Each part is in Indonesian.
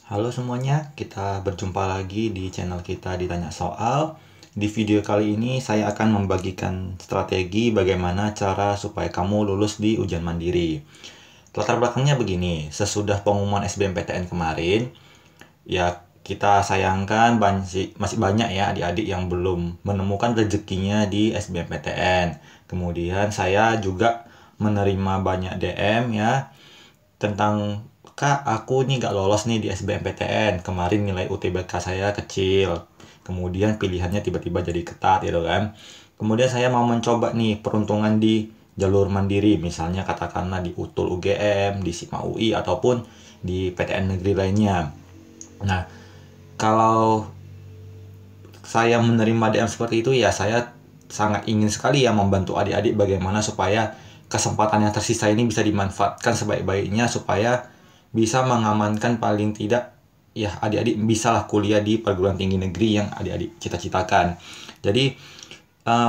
Halo semuanya, kita berjumpa lagi di channel kita Ditanya Soal. Di video kali ini saya akan membagikan strategi bagaimana cara supaya kamu lulus di ujian mandiri. Latar belakangnya begini, sesudah pengumuman SBMPTN kemarin, ya kita sayangkan masih banyak ya adik-adik yang belum menemukan rezekinya di SBMPTN. Kemudian saya juga menerima banyak DM ya tentang, Kak, aku nih gak lolos nih di SBMPTN. Kemarin nilai UTBK saya kecil. Kemudian pilihannya tiba-tiba jadi ketat gitu kan. Kemudian saya mau mencoba nih peruntungan di jalur mandiri. Misalnya katakanlah di UTUL UGM, di SIPMA UI, ataupun di PTN negeri lainnya. Nah, kalau saya menerima DM seperti itu ya saya sangat ingin sekali ya membantu adik-adik bagaimana supaya kesempatan yang tersisa ini bisa dimanfaatkan sebaik-baiknya supaya bisa mengamankan paling tidak ya adik-adik bisalah kuliah di perguruan tinggi negeri yang adik-adik cita-citakan. Jadi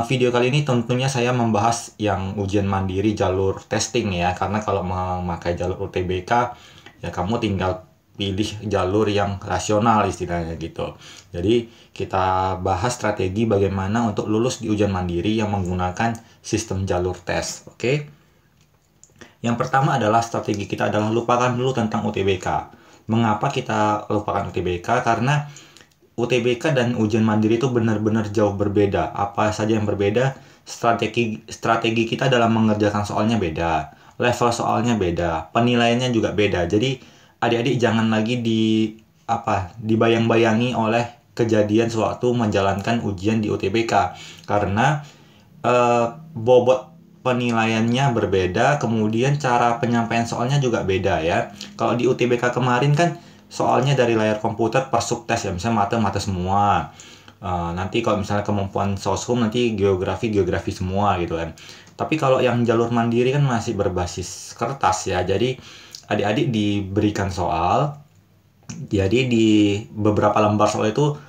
video kali ini tentunya saya membahas yang ujian mandiri jalur testing ya, karena kalau memakai jalur UTBK ya kamu tinggal pilih jalur yang rasional istilahnya gitu. Jadi kita bahas strategi bagaimana untuk lulus di ujian mandiri yang menggunakan sistem jalur tes. Oke. Yang pertama adalah strategi kita adalah lupakan dulu tentang UTBK. Mengapa kita lupakan UTBK? Karena UTBK dan ujian mandiri itu benar-benar jauh berbeda. Apa saja yang berbeda? Strategi kita dalam mengerjakan soalnya beda, level soalnya beda, penilaiannya juga beda. Jadi adik-adik jangan lagi dibayang-bayangi oleh kejadian sewaktu menjalankan ujian di UTBK, karena bobot penilaiannya berbeda, kemudian cara penyampaian soalnya juga beda ya. Kalau di UTBK kemarin kan soalnya dari layar komputer per subtes ya, misalnya mata semua. Nanti kalau misalnya kemampuan soshum nanti geografi semua gitu kan. Tapi kalau yang jalur mandiri kan masih berbasis kertas ya, jadi adik-adik diberikan soal, jadi di beberapa lembar soal itu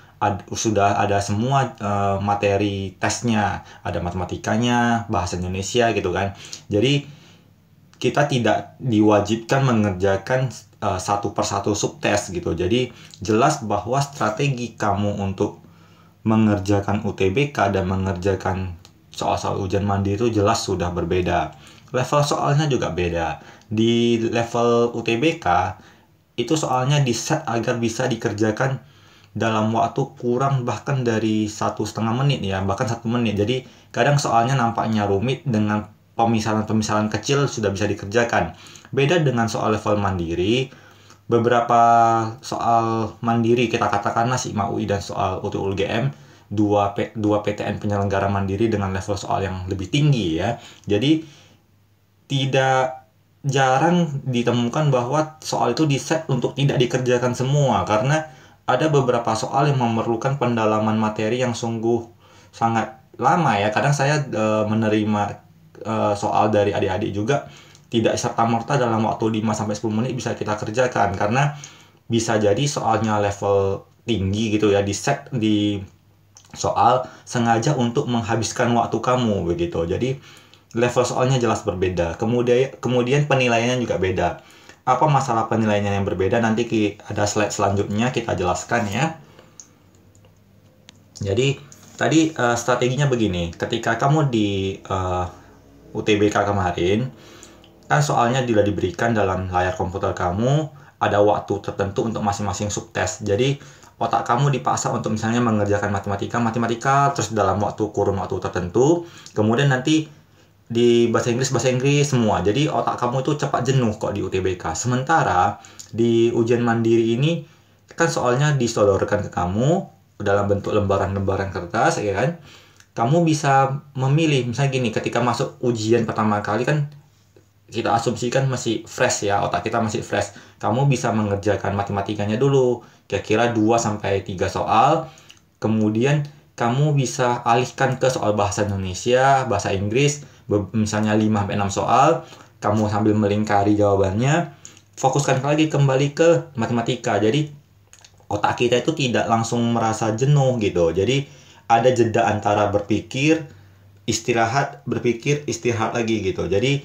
sudah ada semua materi tesnya, ada matematikanya, bahasa Indonesia gitu kan. Jadi kita tidak diwajibkan mengerjakan satu persatu subtes gitu. Jadi jelas bahwa strategi kamu untuk mengerjakan UTBK dan mengerjakan soal-soal ujian mandiri itu jelas sudah berbeda. Level soalnya juga beda. Di level UTBK itu soalnya di set agar bisa dikerjakan dalam waktu kurang bahkan dari 1,5 menit ya, bahkan 1 menit. Jadi kadang soalnya nampaknya rumit, dengan pemisahan-pemisahan kecil sudah bisa dikerjakan. Beda dengan soal level mandiri, beberapa soal mandiri kita katakanlah SIPMA UI dan soal UTUL UGM, dua PTN penyelenggara mandiri dengan level soal yang lebih tinggi ya. Jadi tidak jarang ditemukan bahwa soal itu diset untuk tidak dikerjakan semua, karena ada beberapa soal yang memerlukan pendalaman materi yang sungguh sangat lama ya. Kadang saya menerima soal dari adik-adik juga tidak serta-merta dalam waktu 5-10 menit bisa kita kerjakan, karena bisa jadi soalnya level tinggi gitu ya, di set di soal sengaja untuk menghabiskan waktu kamu begitu. Jadi level soalnya jelas berbeda. Kemudian penilaiannya juga beda. Apa masalah penilaiannya yang berbeda? Nanti ada slide selanjutnya kita jelaskan ya. Jadi tadi strateginya begini. Ketika kamu di UTBK kemarin, kan soalnya tidak diberikan dalam layar komputer kamu, ada waktu tertentu untuk masing-masing subtes. Jadi otak kamu dipaksa untuk misalnya mengerjakan matematika terus dalam kurun waktu tertentu. Kemudian nanti di bahasa Inggris semua. Jadi otak kamu itu cepat jenuh kok di UTBK. Sementara di ujian mandiri ini kan soalnya disodorkan ke kamu dalam bentuk lembaran-lembaran kertas ya kan. Kamu bisa memilih, misalnya gini, ketika masuk ujian pertama kali kan kita asumsikan masih fresh ya, otak kita masih fresh. Kamu bisa mengerjakan matematikanya dulu, kira-kira 2-3 soal. Kemudian kamu bisa alihkan ke soal bahasa Indonesia, bahasa Inggris, misalnya 5-6 soal. Kamu sambil melingkari jawabannya, fokuskan lagi kembali ke matematika. Jadi otak kita itu tidak langsung merasa jenuh gitu. Jadi ada jeda antara berpikir, istirahat, berpikir, istirahat lagi gitu. Jadi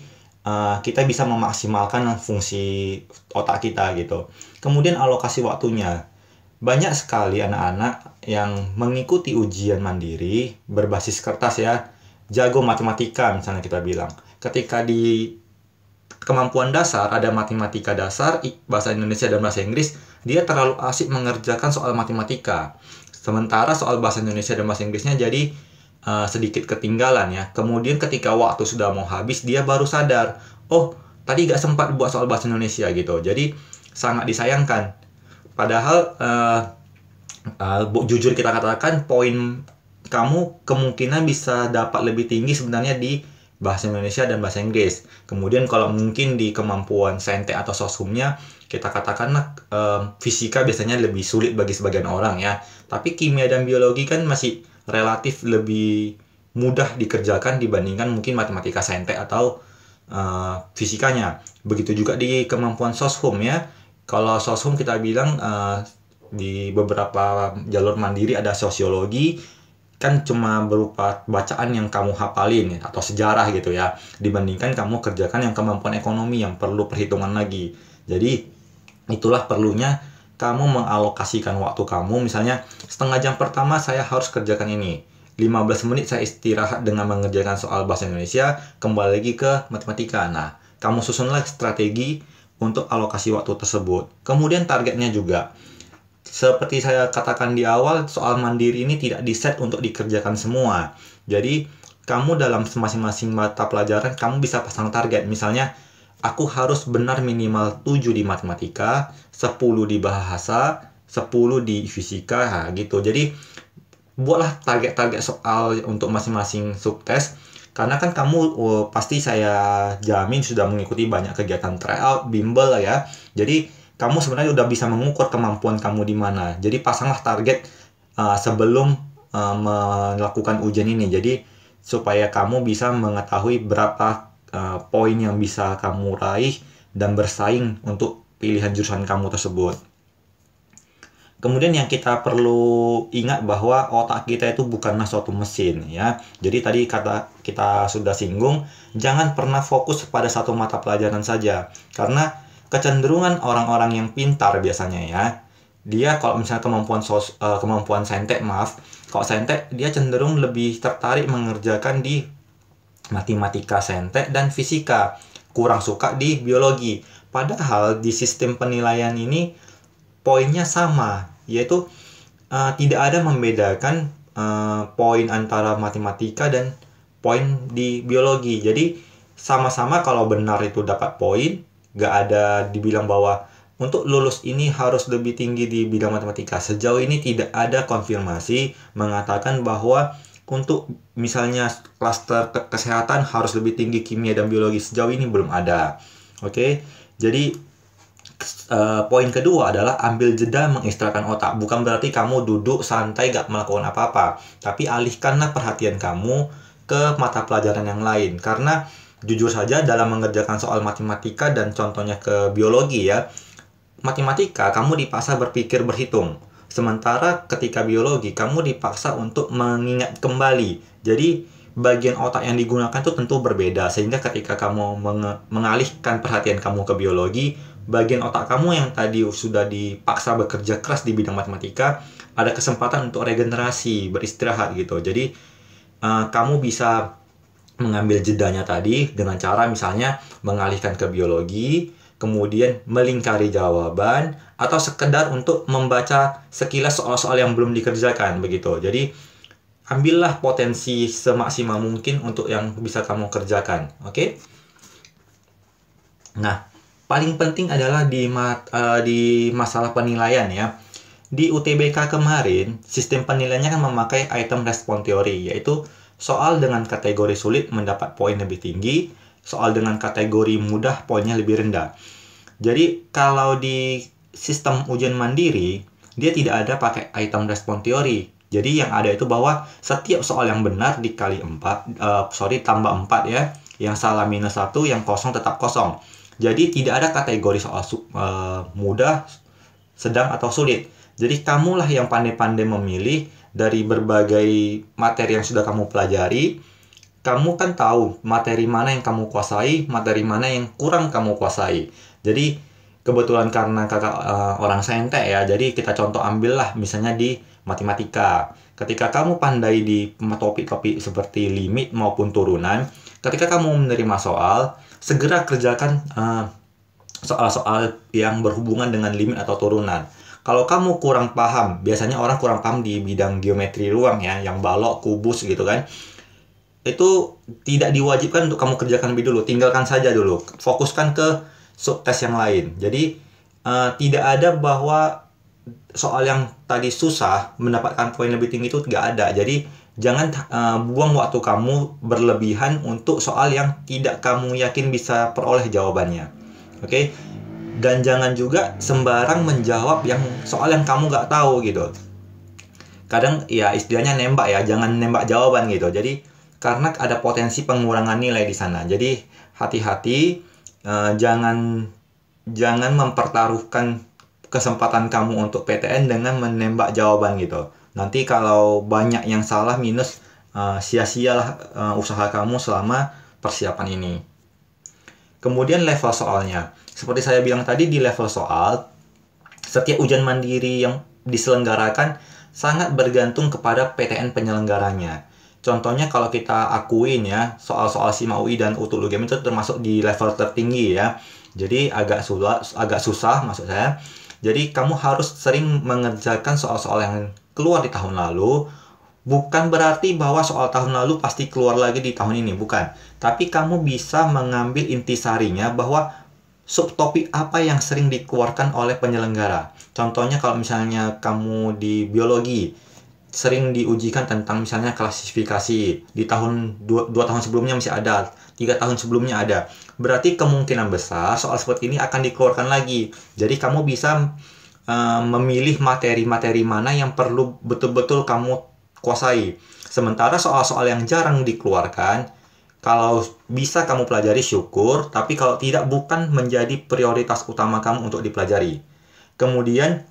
kita bisa memaksimalkan fungsi otak kita gitu. Kemudian alokasi waktunya. Banyak sekali anak-anak yang mengikuti ujian mandiri berbasis kertas ya. Jago matematika misalnya kita bilang. Ketika di kemampuan dasar, ada matematika dasar, bahasa Indonesia dan bahasa Inggris, dia terlalu asik mengerjakan soal matematika. Sementara soal bahasa Indonesia dan bahasa Inggrisnya jadi sedikit ketinggalan ya. Kemudian ketika waktu sudah mau habis, dia baru sadar, oh tadi gak sempat buat soal bahasa Indonesia gitu. Jadi sangat disayangkan. Padahal jujur kita katakan, poin kamu kemungkinan bisa dapat lebih tinggi sebenarnya di bahasa Indonesia dan bahasa Inggris. Kemudian kalau mungkin di kemampuan saintek atau soshumnya, kita katakanlah fisika biasanya lebih sulit bagi sebagian orang ya. Tapi kimia dan biologi kan masih relatif lebih mudah dikerjakan dibandingkan mungkin matematika saintek atau fisikanya. Begitu juga di kemampuan soshum ya. Kalau soshum kita bilang di beberapa jalur mandiri ada sosiologi, kan cuma berupa bacaan yang kamu hafalin atau sejarah gitu ya, dibandingkan kamu kerjakan yang kemampuan ekonomi yang perlu perhitungan lagi. Jadi itulah perlunya kamu mengalokasikan waktu kamu. Misalnya setengah jam pertama saya harus kerjakan ini, 15 menit saya istirahat dengan mengerjakan soal bahasa Indonesia, kembali lagi ke matematika. Nah, kamu susunlah strategi untuk alokasi waktu tersebut. Kemudian targetnya juga, seperti saya katakan di awal, soal mandiri ini tidak di-set untuk dikerjakan semua. Jadi, kamu dalam masing-masing mata pelajaran, kamu bisa pasang target. Misalnya, aku harus benar minimal 7 di matematika, 10 di bahasa, 10 di fisika, gitu. Jadi, buatlah target-target soal untuk masing-masing subtes. Karena kan kamu pasti saya jamin sudah mengikuti banyak kegiatan tryout, bimbel ya. Jadi, kamu sebenarnya udah bisa mengukur kemampuan kamu di mana. Jadi pasanglah target sebelum melakukan ujian ini. Jadi supaya kamu bisa mengetahui berapa poin yang bisa kamu raih dan bersaing untuk pilihan jurusan kamu tersebut. Kemudian yang kita perlu ingat bahwa otak kita itu bukanlah suatu mesin ya. Jadi tadi kita sudah singgung, jangan pernah fokus pada satu mata pelajaran saja. Karena kecenderungan orang-orang yang pintar biasanya ya, dia kalau misalnya kemampuan saintek, kalau saintek dia cenderung lebih tertarik mengerjakan di matematika saintek dan fisika, kurang suka di biologi. Padahal di sistem penilaian ini poinnya sama, yaitu tidak ada membedakan poin antara matematika dan poin di biologi. Jadi sama-sama kalau benar itu dapat poin. Gak ada dibilang bahwa untuk lulus ini harus lebih tinggi di bidang matematika. Sejauh ini tidak ada konfirmasi mengatakan bahwa untuk misalnya klaster kesehatan harus lebih tinggi kimia dan biologi. Sejauh ini belum ada. Oke, jadi poin kedua adalah ambil jeda mengistirahatkan otak. Bukan berarti kamu duduk santai gak melakukan apa-apa, tapi alihkanlah perhatian kamu ke mata pelajaran yang lain. Karena jujur saja dalam mengerjakan soal matematika dan contohnya ke biologi ya, matematika kamu dipaksa berpikir berhitung, sementara ketika biologi kamu dipaksa untuk mengingat kembali. Jadi bagian otak yang digunakan itu tentu berbeda, sehingga ketika kamu mengalihkan perhatian kamu ke biologi, bagian otak kamu yang tadi sudah dipaksa bekerja keras di bidang matematika ada kesempatan untuk regenerasi, beristirahat gitu. Jadi kamu bisa mengambil jedanya tadi dengan cara misalnya mengalihkan ke biologi, kemudian melingkari jawaban, atau sekedar untuk membaca sekilas soal-soal yang belum dikerjakan begitu. Jadi ambillah potensi semaksimal mungkin untuk yang bisa kamu kerjakan, oke? Nah, paling penting adalah di masalah penilaian ya. Di UTBK kemarin, sistem penilaiannya kan memakai item respon teori, yaitu soal dengan kategori sulit mendapat poin lebih tinggi, soal dengan kategori mudah poinnya lebih rendah. Jadi kalau di sistem ujian mandiri, dia tidak ada pakai item respon teori. Jadi yang ada itu bahwa setiap soal yang benar dikali tambah 4 ya. Yang salah minus 1, yang kosong tetap kosong. Jadi tidak ada kategori soal mudah, sedang, atau sulit. Jadi kamulah yang pandai-pandai memilih dari berbagai materi yang sudah kamu pelajari. Kamu kan tahu materi mana yang kamu kuasai, materi mana yang kurang kamu kuasai. Jadi Kebetulan karena kakak orang saintek ya, jadi kita contoh ambillah misalnya di matematika. Ketika kamu pandai di topik-topik seperti limit maupun turunan, ketika kamu menerima soal, segera kerjakan soal-soal yang berhubungan dengan limit atau turunan. Kalau kamu kurang paham, biasanya orang kurang paham di bidang geometri ruang ya, yang balok, kubus gitu kan. Itu tidak diwajibkan untuk kamu kerjakan lebih dulu, tinggalkan saja dulu. Fokuskan ke subtes yang lain. Jadi tidak ada bahwa soal yang tadi susah mendapatkan poin lebih tinggi itu nggak ada. Jadi jangan buang waktu kamu berlebihan untuk soal yang tidak kamu yakin bisa peroleh jawabannya. Oke? Dan jangan juga sembarang menjawab yang soal yang kamu nggak tahu gitu. Kadang ya istilahnya nembak ya, jangan nembak jawaban gitu. Jadi karena ada potensi pengurangan nilai di sana. Jadi hati-hati, jangan mempertaruhkan kesempatan kamu untuk PTN dengan menembak jawaban gitu. Nanti kalau banyak yang salah minus, sia-sialah usaha kamu selama persiapan ini. Kemudian level soalnya. Seperti saya bilang tadi, di level soal, setiap ujian mandiri yang diselenggarakan sangat bergantung kepada PTN penyelenggaranya. Contohnya kalau kita akuin ya, soal-soal SIMA UI dan UTUL UGM itu termasuk di level tertinggi ya. Jadi agak susah maksud saya. Jadi kamu harus sering mengerjakan soal-soal yang keluar di tahun lalu. Bukan berarti bahwa soal tahun lalu pasti keluar lagi di tahun ini, bukan. Tapi kamu bisa mengambil intisarinya bahwa subtopik apa yang sering dikeluarkan oleh penyelenggara. Contohnya kalau misalnya kamu di biologi, sering diujikan tentang misalnya klasifikasi. Di tahun 2 tahun sebelumnya masih ada, 3 tahun sebelumnya ada. Berarti kemungkinan besar soal seperti ini akan dikeluarkan lagi. Jadi kamu bisa memilih materi-materi mana yang perlu betul-betul kamu kuasai. Sementara soal-soal yang jarang dikeluarkan, kalau bisa kamu pelajari syukur, tapi kalau tidak bukan menjadi prioritas utama kamu untuk dipelajari. Kemudian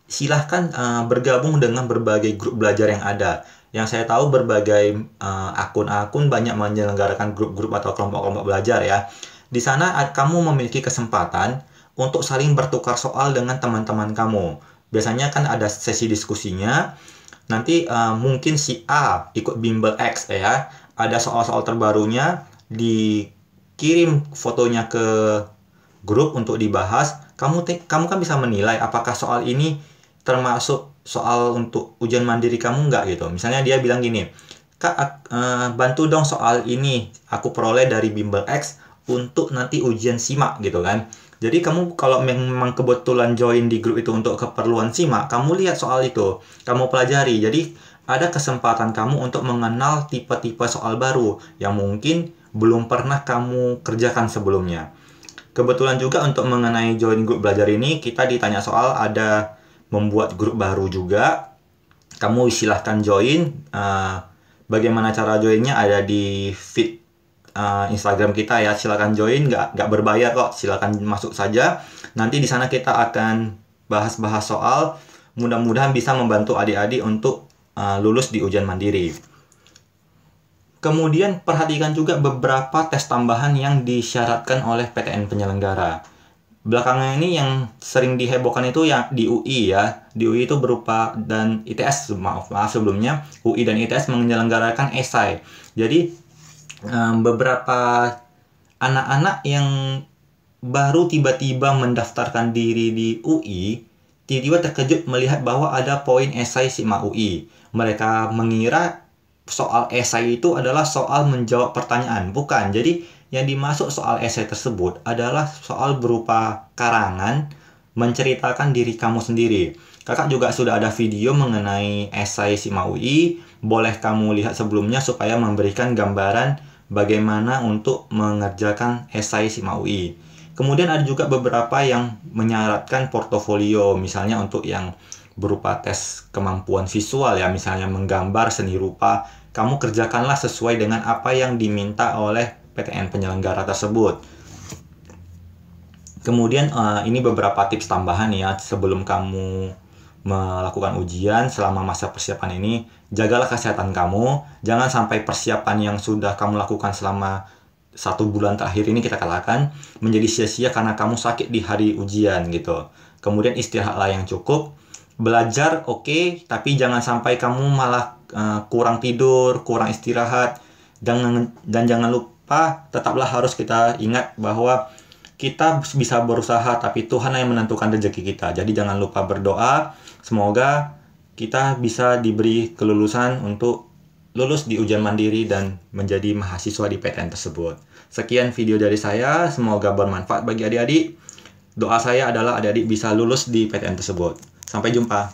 silahkan bergabung dengan berbagai grup belajar yang ada. Yang saya tahu berbagai akun-akun banyak menyelenggarakan grup-grup atau kelompok-kelompok belajar ya. Di sana kamu memiliki kesempatan untuk saling bertukar soal dengan teman-teman kamu. Biasanya kan ada sesi diskusinya. Nanti mungkin si A ikut bimbel X ya. Ada soal-soal terbarunya, dikirim fotonya ke grup untuk dibahas. Kamu kan bisa menilai apakah soal ini termasuk soal untuk ujian mandiri kamu nggak gitu. Misalnya dia bilang gini, Kak, bantu dong soal ini, aku peroleh dari bimbel X untuk nanti ujian SIMA gitu kan. Jadi kamu kalau memang kebetulan join di grup itu untuk keperluan SIMA, kamu lihat soal itu, kamu pelajari. Jadi ada kesempatan kamu untuk mengenal tipe-tipe soal baru yang mungkin belum pernah kamu kerjakan sebelumnya. Kebetulan juga untuk mengenai join grup belajar ini, kita ditanya soal ada membuat grup baru juga. Kamu silahkan join. Bagaimana cara joinnya ada di feed Instagram kita ya. Silahkan join, nggak berbayar kok. Silahkan masuk saja. Nanti di sana kita akan bahas-bahas soal. Mudah-mudahan bisa membantu adik-adik untuk lulus di ujian mandiri. Kemudian perhatikan juga beberapa tes tambahan yang disyaratkan oleh PTN penyelenggara. Belakangan ini yang sering dihebohkan itu yang di UI ya. Di UI itu berupa, dan ITS, maaf sebelumnya, UI dan ITS menyelenggarakan esai. Jadi beberapa anak-anak yang baru tiba-tiba mendaftarkan diri di UI, tiba-tiba terkejut melihat bahwa ada poin esai SIMA UI. Mereka mengira soal esai itu adalah soal menjawab pertanyaan. Bukan. Jadi yang dimaksud soal esai tersebut adalah soal berupa karangan menceritakan diri kamu sendiri. Kakak juga sudah ada video mengenai esai SIMA UI. Boleh kamu lihat sebelumnya supaya memberikan gambaran bagaimana untuk mengerjakan esai SIMA UI. Kemudian ada juga beberapa yang menyaratkan portofolio, misalnya untuk yang berupa tes kemampuan visual ya, misalnya menggambar, seni rupa. Kamu kerjakanlah sesuai dengan apa yang diminta oleh PTN penyelenggara tersebut. Kemudian ini beberapa tips tambahan ya sebelum kamu melakukan ujian. Selama masa persiapan ini, jagalah kesehatan kamu. Jangan sampai persiapan yang sudah kamu lakukan selama 1 bulan terakhir ini kita katakan menjadi sia-sia karena kamu sakit di hari ujian gitu. Kemudian istirahatlah yang cukup, belajar oke, tapi jangan sampai kamu malah kurang tidur, kurang istirahat. Dan jangan lupa, tetaplah harus kita ingat bahwa kita bisa berusaha, tapi Tuhan yang menentukan rezeki kita. Jadi jangan lupa berdoa, semoga kita bisa diberi kelulusan untuk lulus di ujian mandiri dan menjadi mahasiswa di PTN tersebut. Sekian video dari saya, semoga bermanfaat bagi adik-adik. Doa saya adalah adik-adik bisa lulus di PTN tersebut. Sampai jumpa.